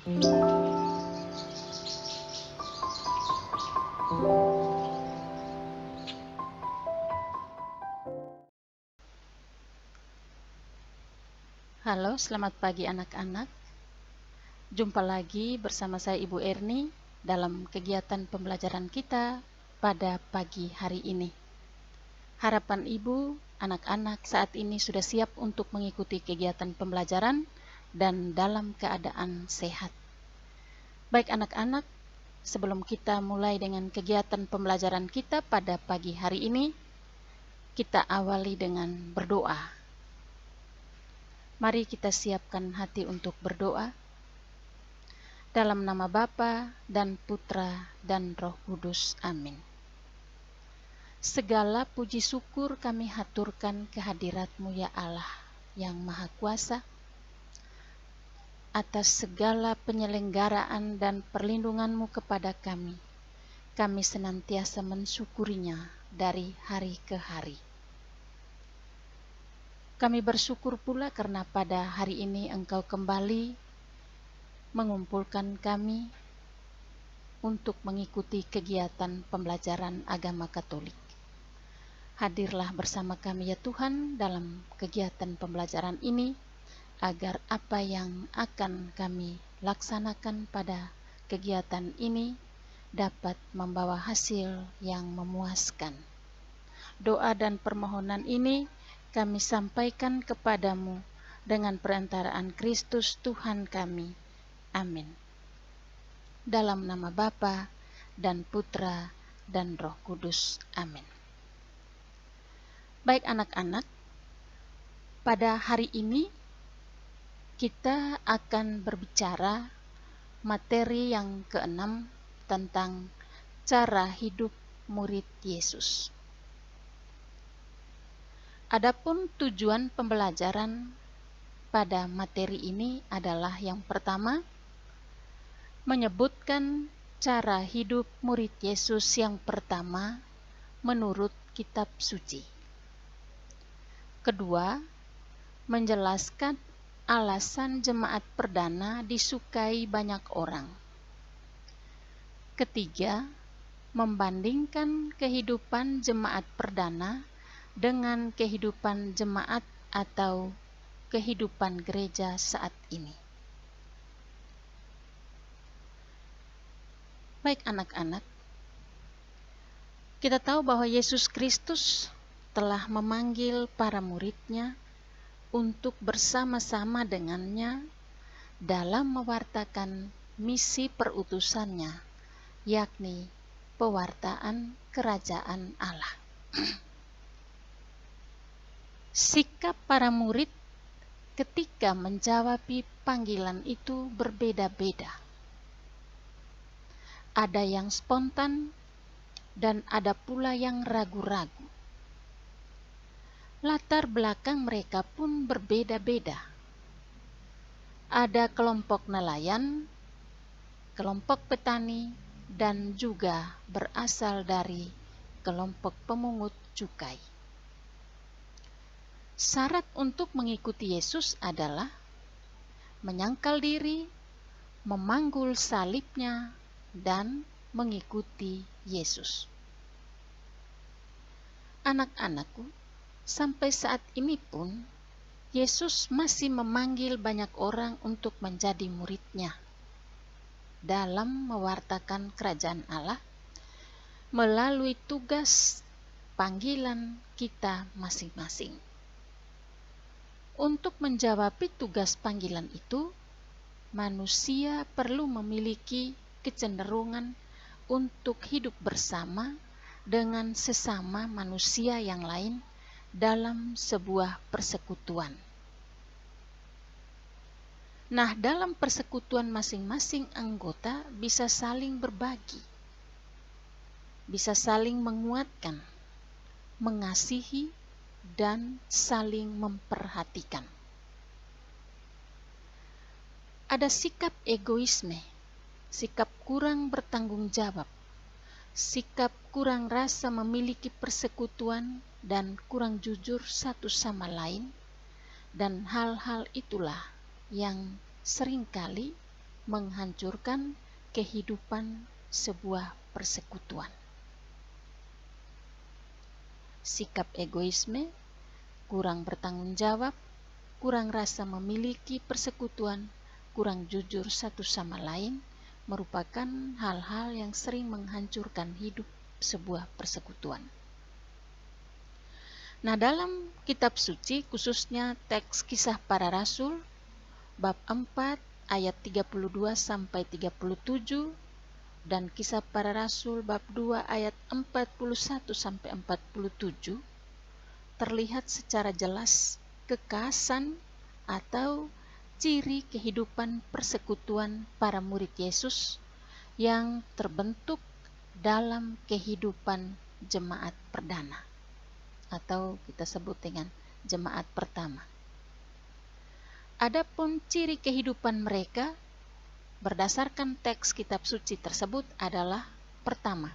Halo, selamat pagi anak-anak. Jumpa lagi bersama saya Ibu Erni dalam kegiatan pembelajaran kita pada pagi hari ini. Harapan Ibu, anak-anak saat ini sudah siap untuk mengikuti kegiatan pembelajaran dan dalam keadaan sehat. Baik anak-anak, sebelum kita mulai dengan kegiatan pembelajaran kita pada pagi hari ini, kita awali dengan berdoa. Mari kita siapkan hati untuk berdoa. Dalam nama Bapa dan Putra dan Roh Kudus. Amin. Segala puji syukur kami haturkan kehadirat-Mu ya Allah yang Maha Kuasa, atas segala penyelenggaraan dan perlindungan-Mu kepada kami. Kami senantiasa mensyukurinya dari hari ke hari. Kami bersyukur pula karena pada hari ini Engkau kembali mengumpulkan kami untuk mengikuti kegiatan pembelajaran agama Katolik. Hadirlah bersama kami ya Tuhan dalam kegiatan pembelajaran ini, agar apa yang akan kami laksanakan pada kegiatan ini dapat membawa hasil yang memuaskan. Doa dan permohonan ini kami sampaikan kepadamu dengan perantaraan Kristus Tuhan kami. Amin. Dalam nama Bapa dan Putra dan Roh Kudus. Amin. Baik anak-anak, pada hari ini kita akan berbicara materi yang ke-6 tentang cara hidup murid Yesus. Adapun tujuan pembelajaran pada materi ini adalah yang pertama, menyebutkan cara hidup murid Yesus yang pertama menurut kitab suci. Kedua, menjelaskan alasan jemaat perdana disukai banyak orang. Ketiga, membandingkan kehidupan jemaat perdana dengan kehidupan jemaat atau kehidupan gereja saat ini. Baik anak-anak, kita tahu bahwa Yesus Kristus telah memanggil para murid-Nya untuk bersama-sama dengannya dalam mewartakan misi perutusannya, yakni pewartaan kerajaan Allah. Sikap para murid ketika menjawabi panggilan itu berbeda-beda. Ada yang spontan dan ada pula yang ragu-ragu. Latar belakang mereka pun berbeda-beda. Ada kelompok nelayan, kelompok petani, dan juga berasal dari kelompok pemungut cukai. Syarat untuk mengikuti Yesus adalah menyangkal diri, memanggul salibnya, dan mengikuti Yesus. Anak-anakku, sampai saat ini pun Yesus masih memanggil banyak orang untuk menjadi murid-Nya dalam mewartakan kerajaan Allah melalui tugas panggilan kita masing-masing. Untuk menjawab tugas panggilan itu, manusia perlu memiliki kecenderungan untuk hidup bersama dengan sesama manusia yang lain dalam sebuah persekutuan. Nah, dalam persekutuan masing-masing anggota bisa saling berbagi, bisa saling menguatkan, mengasihi, dan saling memperhatikan. Ada sikap egoisme, sikap kurang bertanggung jawab, sikap kurang rasa memiliki persekutuan dan kurang jujur satu sama lain, dan hal-hal itulah yang seringkali menghancurkan kehidupan sebuah persekutuan. Sikap egoisme, kurang bertanggung jawab, kurang rasa memiliki persekutuan, kurang jujur satu sama lain, merupakan hal-hal yang sering menghancurkan hidup sebuah persekutuan. Nah, dalam kitab suci, khususnya teks Kisah Para Rasul, bab 4 ayat 32 sampai 37, dan Kisah Para Rasul bab 2 ayat 41 sampai 47, terlihat secara jelas kekhasan atau ciri kehidupan persekutuan para murid Yesus yang terbentuk dalam kehidupan jemaat perdana, atau kita sebut dengan jemaat pertama. Adapun ciri kehidupan mereka berdasarkan teks kitab suci tersebut adalah: pertama,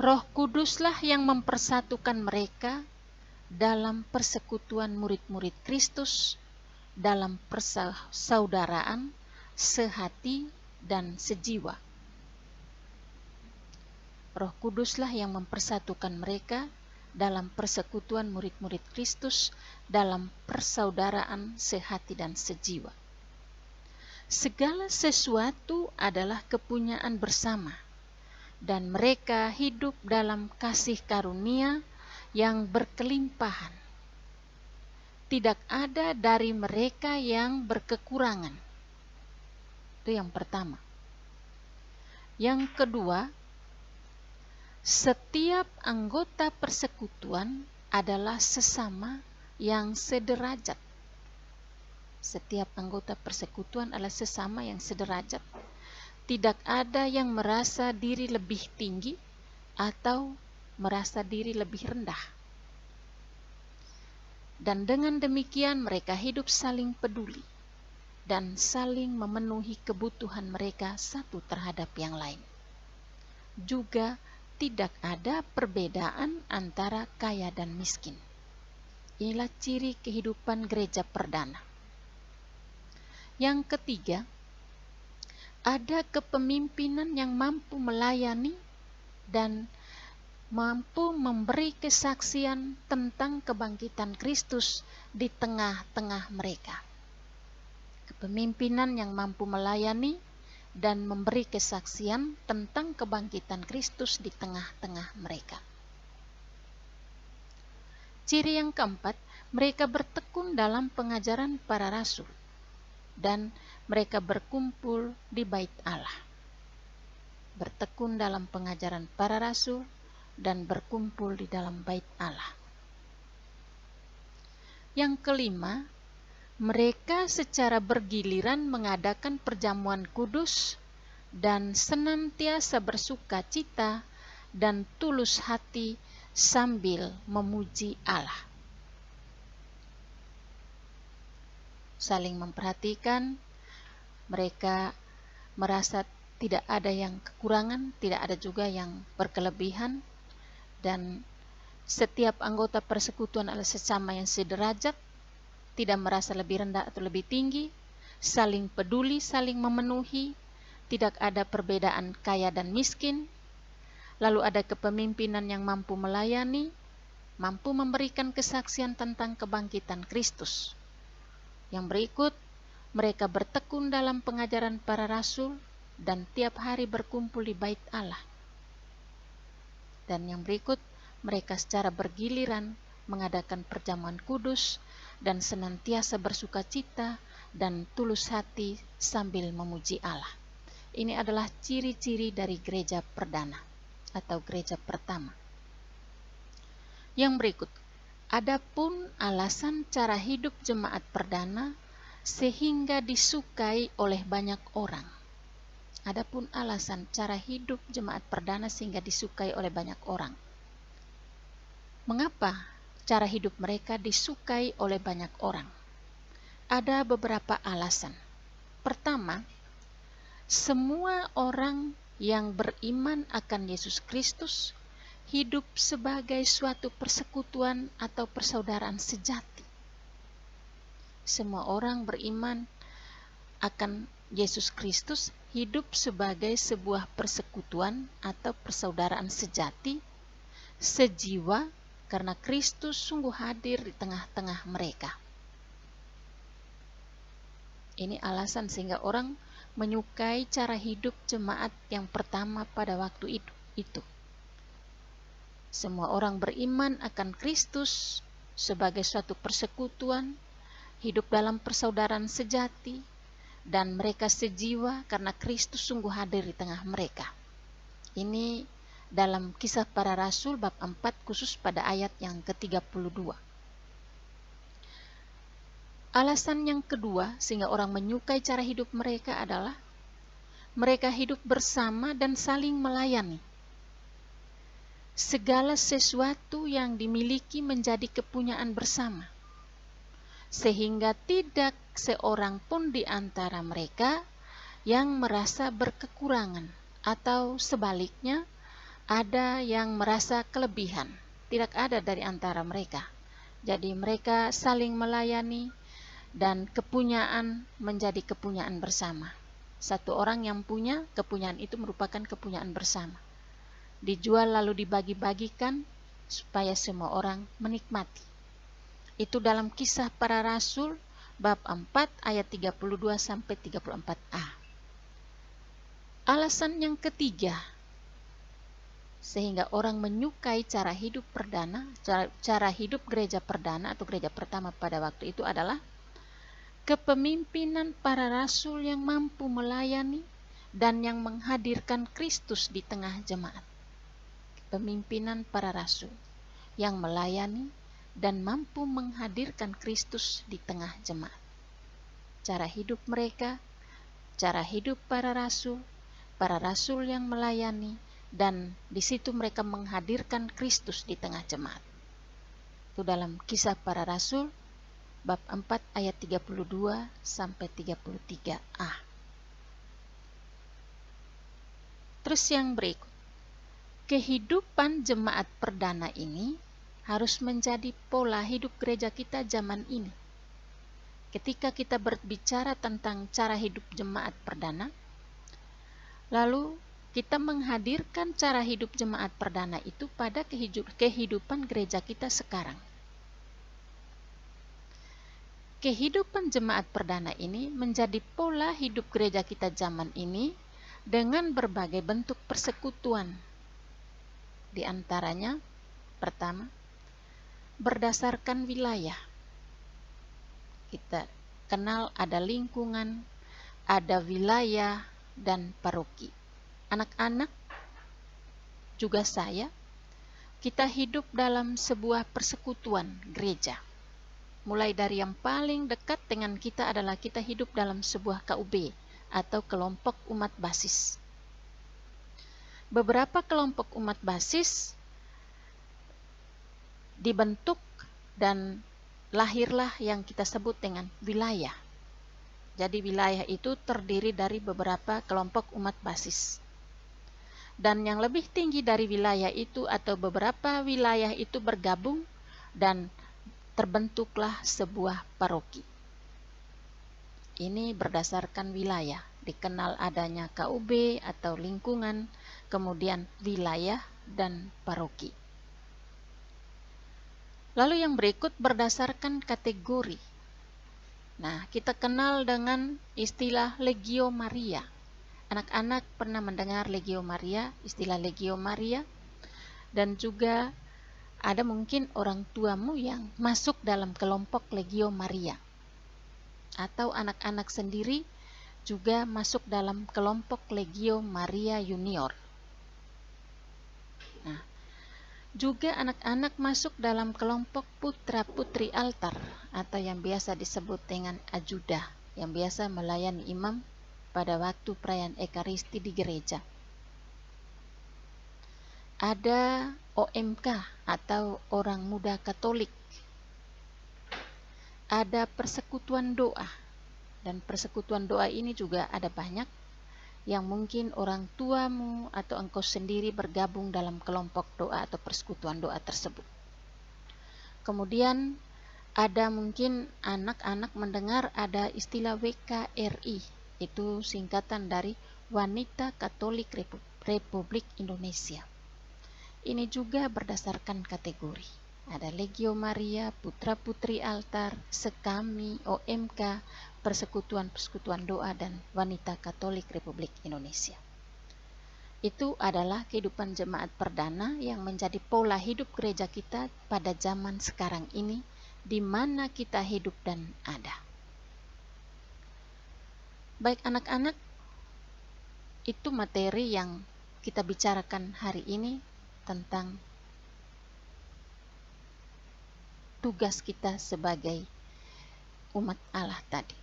Roh Kuduslah yang mempersatukan mereka dalam persekutuan murid-murid Kristus, dalam persaudaraan, sehati dan sejiwa. Roh Kuduslah yang mempersatukan mereka dalam persekutuan murid-murid Kristus, dalam persaudaraan, sehati dan sejiwa. Segala sesuatu adalah kepunyaan bersama, dan mereka hidup dalam kasih karunia yang berkelimpahan. Tidak ada dari mereka yang berkekurangan. Itu yang pertama. Yang kedua, setiap anggota persekutuan adalah sesama yang sederajat. Setiap anggota persekutuan adalah sesama yang sederajat. Tidak ada yang merasa diri lebih tinggi atau merasa diri lebih rendah. Dan dengan demikian mereka hidup saling peduli dan saling memenuhi kebutuhan mereka satu terhadap yang lain. Juga tidak ada perbedaan antara kaya dan miskin. Inilah ciri kehidupan gereja perdana. Yang ketiga, ada kepemimpinan yang mampu melayani dan mampu memberi kesaksian tentang kebangkitan Kristus di tengah-tengah mereka. Kepemimpinan yang mampu melayani dan memberi kesaksian tentang kebangkitan Kristus di tengah-tengah mereka. Ciri yang keempat, mereka bertekun dalam pengajaran para rasul dan mereka berkumpul di bait Allah. Bertekun dalam pengajaran para rasul dan berkumpul di dalam bait Allah. Yang kelima, mereka secara bergiliran mengadakan perjamuan kudus dan senantiasa bersuka cita dan tulus hati sambil memuji Allah. Saling memperhatikan, mereka merasa tidak ada yang kekurangan, tidak ada juga yang berkelebihan, dan setiap anggota persekutuan adalah sesama yang sederajat, tidak merasa lebih rendah atau lebih tinggi, saling peduli, saling memenuhi, tidak ada perbedaan kaya dan miskin. Lalu ada kepemimpinan yang mampu melayani, mampu memberikan kesaksian tentang kebangkitan Kristus. Yang berikut, mereka bertekun dalam pengajaran para rasul dan tiap hari berkumpul di bait Allah. Dan yang berikut, mereka secara bergiliran mengadakan perjamuan kudus dan senantiasa bersuka cita dan tulus hati sambil memuji Allah. Ini adalah ciri-ciri dari gereja perdana atau gereja pertama. Yang berikut, adapun alasan cara hidup jemaat perdana sehingga disukai oleh banyak orang. Adapun alasan cara hidup jemaat perdana sehingga disukai oleh banyak orang. Mengapa cara hidup mereka disukai oleh banyak orang? Ada beberapa alasan. Pertama, semua orang yang beriman akan Yesus Kristus hidup sebagai suatu persekutuan atau persaudaraan sejati. Semua orang beriman akan Yesus Kristus hidup sebagai sebuah persekutuan atau persaudaraan sejati, sejiwa, karena Kristus sungguh hadir di tengah-tengah mereka. Ini alasan sehingga orang menyukai cara hidup jemaat yang pertama pada waktu itu. Semua orang beriman akan Kristus sebagai suatu persekutuan, hidup dalam persaudaraan sejati, dan mereka sejiwa karena Kristus sungguh hadir di tengah mereka. Ini dalam Kisah Para Rasul bab 4 khusus pada ayat yang ke-32. Alasan yang kedua sehingga orang menyukai cara hidup mereka adalah mereka hidup bersama dan saling melayani. Segala sesuatu yang dimiliki menjadi kepunyaan bersama, sehingga tidak seorang pun di antara mereka yang merasa berkekurangan, atau sebaliknya ada yang merasa kelebihan. Tidak ada dari antara mereka. Jadi mereka saling melayani dan kepunyaan menjadi kepunyaan bersama. Satu orang yang punya kepunyaan itu merupakan kepunyaan bersama. Dijual lalu dibagi-bagikan supaya semua orang menikmati. Itu dalam Kisah Para Rasul bab 4 ayat 32 sampai 34a. Alasan yang ketiga sehingga orang menyukai cara hidup perdana, cara hidup gereja perdana atau gereja pertama pada waktu itu adalah kepemimpinan para rasul yang mampu melayani dan yang menghadirkan Kristus di tengah jemaat. Pemimpinan para rasul yang melayani dan mampu menghadirkan Kristus di tengah jemaat. Cara hidup mereka, cara hidup para rasul yang melayani, dan di situ mereka menghadirkan Kristus di tengah jemaat. Itu dalam Kisah Para Rasul bab 4 ayat 32 sampai 33a. Terus yang berikut, kehidupan jemaat perdana ini harus menjadi pola hidup gereja kita zaman ini. Ketika kita berbicara tentang cara hidup jemaat perdana, lalu kita menghadirkan cara hidup jemaat perdana itu pada kehidupan gereja kita sekarang. Kehidupan jemaat perdana ini menjadi pola hidup gereja kita zaman ini dengan berbagai bentuk persekutuan. Di antaranya, pertama, berdasarkan wilayah. Kita kenal ada lingkungan, ada wilayah, dan paroki. Anak-anak, juga saya, kita hidup dalam sebuah persekutuan gereja. Mulai dari yang paling dekat dengan kita adalah kita hidup dalam sebuah KUB atau kelompok umat basis. Beberapa kelompok umat basis dibentuk dan lahirlah yang kita sebut dengan wilayah. Jadi wilayah itu terdiri dari beberapa kelompok umat basis. Dan yang lebih tinggi dari wilayah itu atau beberapa wilayah itu bergabung dan terbentuklah sebuah paroki. Ini berdasarkan wilayah, dikenal adanya KUB atau lingkungan, kemudian wilayah dan paroki. Lalu yang berikut berdasarkan kategori. Nah, kita kenal dengan istilah Legio Maria. Anak-anak pernah mendengar Legio Maria, istilah Legio Maria, dan juga ada mungkin orang tuamu yang masuk dalam kelompok Legio Maria. Atau anak-anak sendiri juga masuk dalam kelompok Legio Maria Junior. Nah, juga anak-anak masuk dalam kelompok putra-putri altar atau yang biasa disebut dengan ajuda, yang biasa melayani imam pada waktu perayaan Ekaristi di gereja. Ada OMK atau orang muda Katolik. Ada persekutuan doa, dan persekutuan doa ini juga ada banyak yang mungkin orang tuamu atau engkau sendiri bergabung dalam kelompok doa atau persekutuan doa tersebut. Kemudian Ada mungkin anak-anak mendengar ada istilah WKRI, itu singkatan dari Wanita Katolik Republik Indonesia. Ini juga berdasarkan kategori. Ada Legio Maria, Putra Putri Altar, Sekami, OMK, Persekutuan-Persekutuan Doa, dan Wanita Katolik Republik Indonesia. Itu adalah kehidupan jemaat perdana yang menjadi pola hidup gereja kita pada zaman sekarang ini, di mana kita hidup dan ada. Baik anak-anak, itu materi yang kita bicarakan hari ini tentang tugas kita sebagai umat Allah tadi.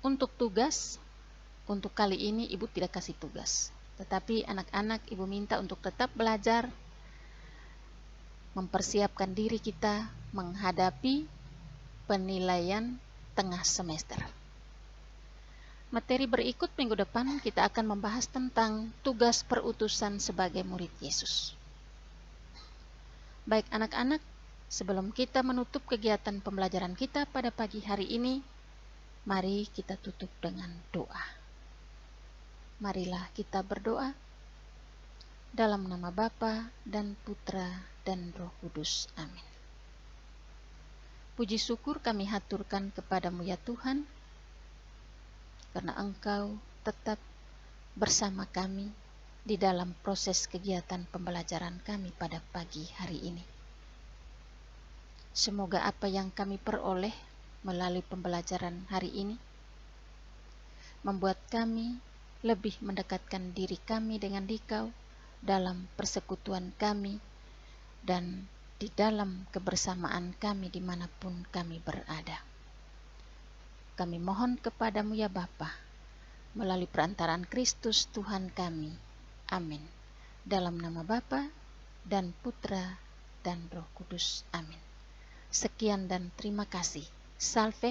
Untuk tugas, untuk kali ini Ibu tidak kasih tugas, tetapi anak-anak Ibu minta untuk tetap belajar, mempersiapkan diri kita menghadapi penilaian tengah semester. Materi berikut minggu depan kita akan membahas tentang tugas perutusan sebagai murid Yesus. Baik anak-anak, sebelum kita menutup kegiatan pembelajaran kita pada pagi hari ini, mari kita tutup dengan doa. Marilah kita berdoa dalam nama Bapa dan Putra dan Roh Kudus. Amin. Puji syukur kami haturkan kepadamu ya Tuhan, karena Engkau tetap bersama kami di dalam proses kegiatan pembelajaran kami pada pagi hari ini. Semoga apa yang kami peroleh melalui pembelajaran hari ini membuat kami lebih mendekatkan diri kami dengan Dikau dalam persekutuan kami dan di dalam kebersamaan kami dimanapun kami berada. Kami mohon kepadamu ya Bapa, melalui perantaraan Kristus Tuhan kami. Amin. Dalam nama Bapa dan Putra dan Roh Kudus. Amin. Sekian dan terima kasih. Salve.